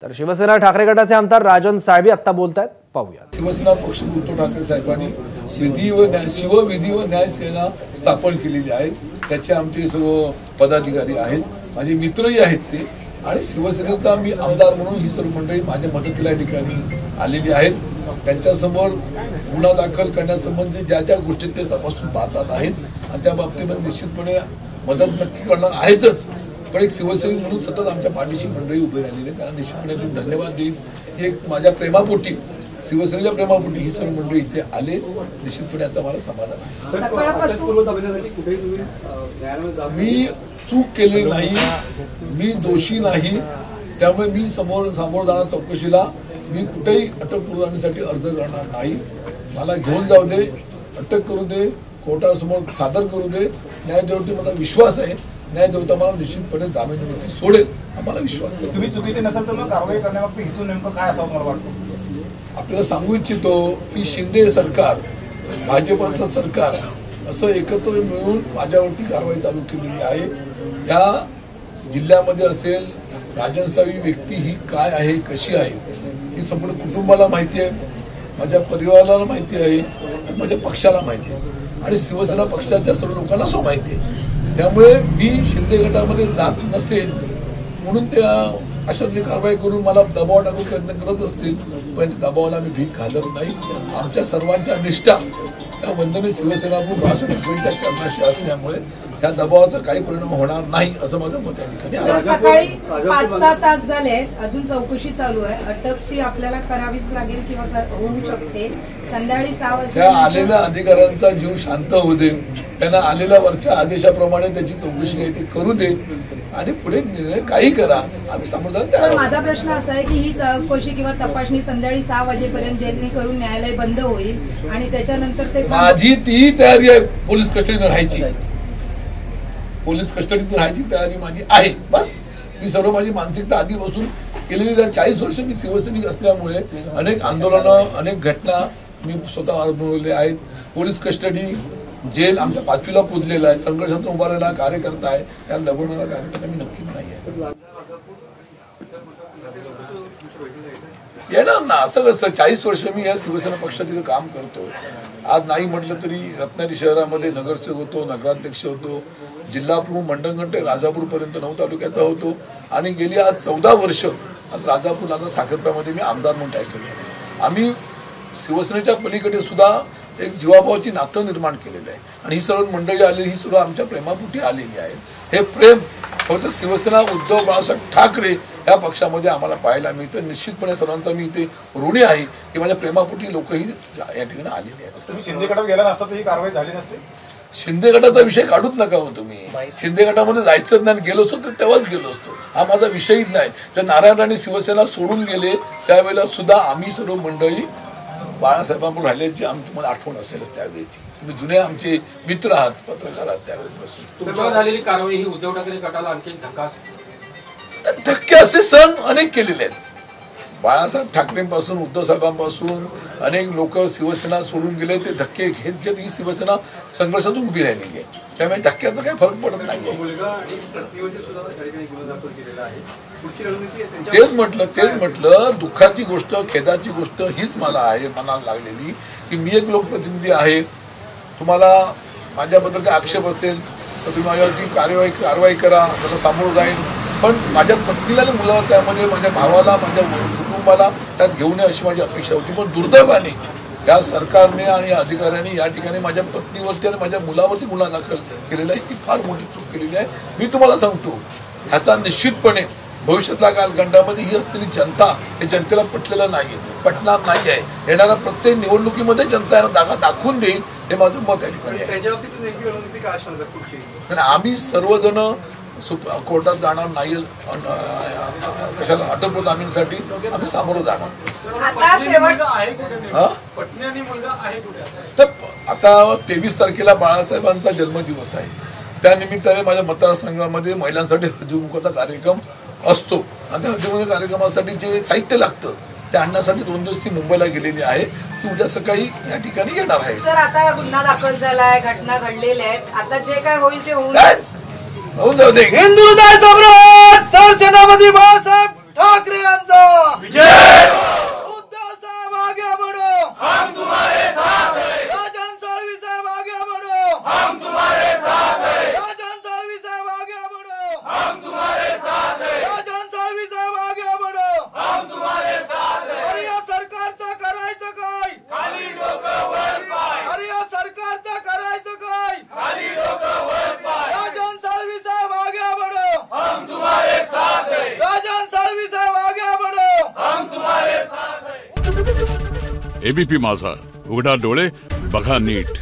तर शिवसेना ठाकरे गटाचे आमदार राजन साहेबी आता बोलतायत, पाहूया। शिवसेना पक्ष उद्धव ठाकरे साहेबांनी शिवविधी व न्याय सेना स्थापन केलेली आहे। त्याचे आमचे सर्व पदाधिकारी आहेत, माझे मित्रही आहेत ते, आणि शिवसेनेचा मी आमदार म्हणून ही सर्व मंडळी माझ्या मदतीला या ठिकाणी आलेली आहेत। त्यांच्यासमोर गुन्हा दाखल करण्यासंबंधी ज्या ज्या गोष्टी ते तपासून पाहतात आहेत आणि त्या बाबतीमध्ये निश्चितपणे मदत नक्की करणार आहेतच। पण एक शिवसैनिक म्हणून सतत आमच्या पाठीशी मंडळी उभी राहिलेली आहे, त्यांना निश्चितपणे मी धन्यवाद देईन। एक माझ्या प्रेमापोटी, शिवसेनेच्या प्रेमापोटी ही सर्व मंडळी इथे आले, निश्चितपणे आता मला समाधान आहे। मी चूक केली नाही, मी दोषी नाही, त्यामुळे मी सामोरं जाणार चौकशीला मी कुठेही अटकपूर्वसाठी अर्ज करणार नाही। मला घेऊन जाऊ दे, अटक करू दे, कोर्टासमोर सादर करू दे, न्यायदेवतेवर मला विश्वास आहे, न्यायदेवता मला निश्चितपणे जामीनवरती सोडेल, आम्हाला विश्वास आहे। तुम्ही चुकीचे नसाल तर मग कारवाई करण्याबाबत हेतू नेमकं काय असावं मला वाटतं? आपल्याला सांगू इच्छितो की शिंदे सरकार, भाजपचं सरकार असं एकत्र मिळून माझ्यावरती कारवाई चालू केलेली आहे। या जिल्ह्यामध्ये असेल राजनसावी व्यक्ती ही काय आहे, कशी आहे, ही संपूर्ण कुटुंबाला माहिती आहे, माझ्या परिवाराला माहिती आहे, माझ्या पक्षाला माहिती आहे आणि शिवसेना पक्षाच्या सर्व लोकांना सो माहिती आहे। त्यामुळे मी शिंदे गटामध्ये जात नसेल म्हणून त्या अशातली कारवाई करून मला दबाव टाकून प्रयत्न करत असतील, पण दबावाला मी भीक घालत नाही। आमच्या सर्वांच्या निष्ठा त्या वंदनीय शिवसेना बाळासाहेब ठाकरेंच्या चरणाशी असल्यामुळे त्या दबावाचा काही परिणाम होणार नाही असं माझं मत या ठिकाणी आहे। सकाळी 5-6 तास झाले, अजून चौकशी चालू आहे, अटक ती आपल्याला करावीच लागेल किंवा होऊ शकते। संध्याकाळी 6 वाजता त्या आलेल्या अधिकाऱ्यांचा जीव शांत होऊ दे, त्यांना आलेल्या वरच्या आदेशाप्रमाणे त्याची चौकशी काही ते करू दे आणि पुढे निर्णय काही करा, आम्ही समजदार। सर, माझा प्रश्न असा आहे की ही चौकशी किंवा तपासणी संध्याकाळी 6 वाजेपर्यंत जेणेकरून न्यायालय बंद होईल आणि त्याच्यानंतर ते माझी ती तयारी आहे, पोलीस कस्टडीत राहायची, पोलीस कस्टडीत राहायची तयारी माझी आहे। बस मी सर्व माझी मानसिकता आधीपासून केलेली, 40 वर्ष मी शिवसैनिक असल्यामुळे अनेक आंदोलनं, अनेक घटना मी स्वतः अनुभवले आहेत। पोलीस कस्टडी, जेल आमच्या 5वीला पुजलेला आहे, संघर्षातून उभा राहिलेला कार्यकर्ता आहे, त्याला दबवणारा कार्यकर्ता मी नक्कीच नाही आहे। येणार ना, असं कसं 40 वर्ष मी या शिवसेना पक्षात इथं काम करतो। आज नाही म्हटलं तरी रत्नागिरी शहरामध्ये नगरसेवक होतो, नगराध्यक्ष होतो, जिल्हा प्रमुख मंडणगड ते राजापूरपर्यंत 9 तालुक्याचा होतो आणि गेली आज 14 वर्ष आज राजापूर आता साखरप्यामध्ये मी आमदार म्हणून काय केलं। आम्ही शिवसेनेच्या पलीकडे सुद्धा एक जीवाभावाची नातं निर्माण केलेलं आहे आणि ही सर्व मंडळी आलेली, ही सर्व आमच्या प्रेमापोटी आलेली आहेत। हे प्रेम फक्त शिवसेना उद्धव बाळासाहेब ठाकरे या पक्षामध्ये आम्हाला पाहायला मिळतं। निश्चितपणे सर्वांचा मी इथे ऋणी आहे की माझ्या प्रेमापोटी लोकही या ठिकाणी आलेली आहेत। तुम्ही शिंदे गटात गेला नसता तर ही कारवाई झाली नसते? शिंदे गटाचा विषय काढूच नका हो तुम्ही। शिंदे गटामध्ये जायचं नाही, गेलो असतो तर तेव्हाच गेलो असतो, हा माझा विषयच नाही। तर नारायण राणे शिवसेना सोडून गेले त्यावेळेला सुद्धा आम्ही सर्व मंडळी बाळासाहेबांवर राहिल्याची आमची मला आठवण असेल त्यावेळेची। तुम्ही जुने आमचे मित्र आहात, पत्रकार आहात, त्यावेळेपासून तुमच्यावर झालेली कारवाई ही उद्धव ठाकरे गटाला आणखी धक्का, धक्के असे सण अनेक केलेले आहेत। बाळासाहेब ठाकरेंपासून, उद्धव साहेबांपासून अनेक लोक शिवसेना सोडून गेले, ते धक्के घेत घेत ही शिवसेना संघर्षातून उभी राहिलेली आहे, त्यामुळे धक्क्याचा काही फरक पडत नाही। तेच म्हटलं दुःखाची गोष्ट, खेदाची गोष्ट हीच मला आहे मनाला लागलेली की मी एक लोकप्रतिनिधी आहे। तुम्हाला माझ्याबद्दल काही आक्षेप असेल तर तुम्ही माझ्यावरती कारवाई करा, त्याला सामोरं जाईन, पण माझ्या पत्नीला आणि मुलाला, त्यामध्ये माझ्या भावाला, माझ्या कुटुंबाला त्यात घेऊन ये अशी माझी अपेक्षा होती। पण दुर्दैवाने या सरकारने आणि अधिकाऱ्यांनी या ठिकाणी माझ्या पत्नीवरती आणि माझ्या मुलावरती गुन्हा दाखल केलेला आहे, ही फार मोठी चूक केलेली आहे। मी तुम्हाला सांगतो ह्याचा निश्चितपणे भविष्यातल्या कालखंडामध्ये ही असलेली जनता, हे जनतेला पटलेलं नाही, पटणार नाही आहे। येणाऱ्या प्रत्येक निवडणुकीमध्ये जनता यांना जागा दाखवून देईल, हे माझं मत या ठिकाणी आहे। आम्ही सर्वजण कोर्टात जाणार नाही, कशाला अटक जामीनसाठी आम्ही सामोरं जाणार। आता 23 तारखेला बाळासाहेबांचा जन्मदिवस आहे, त्यानिमित्ताने माझ्या मतदारसंघामध्ये महिलांसाठी हळदीकुंकवाचा कार्यक्रम असतो आणि त्या हळदीकुंकवाच्या कार्यक्रमासाठी जे साहित्य लागतं ते आणण्यासाठी 2 दिवस ती मुंबईला गेलेली आहे, ती उद्या सकाळी या ठिकाणी येणार आहे। सर, आता गुन्हा दाखल झालाय, घटना घडलेल्या आहेत, आता जे काय होईल ते होऊन जाऊ दे। हिंदू हृदय सम्राट सर छत्रपती बाळासाहेब ठाकरे यांचा विजय, उद्धव साहेब आगे बढ़ो, हम तुम्हारे साथ हैं, राजन साळवी साहेब आगे बढ़ो, हम तुम्हारे साथ हैं, राजन साळवी साहेब आगे बढ़ो, हम तुम्हारे साथ हैं, राजन साळवी साहेब आगे बढ़ो, हम तुम्हारे साथ हैं। अरे या सरकारचं करायचं काय, खाली डोकं वर पाय, अरे या सरकारचं करायचं काय, खाली डोकं वर पाय, राजन साळवी साहेब आगे बढ़ो, हम तुम्हारे साथ हैं, राजन साळवी साहेब आगे बढ़ो, हम तुम्हारे साथ हैं। एबीपी माझा, उघडा डोळे बघा नीट।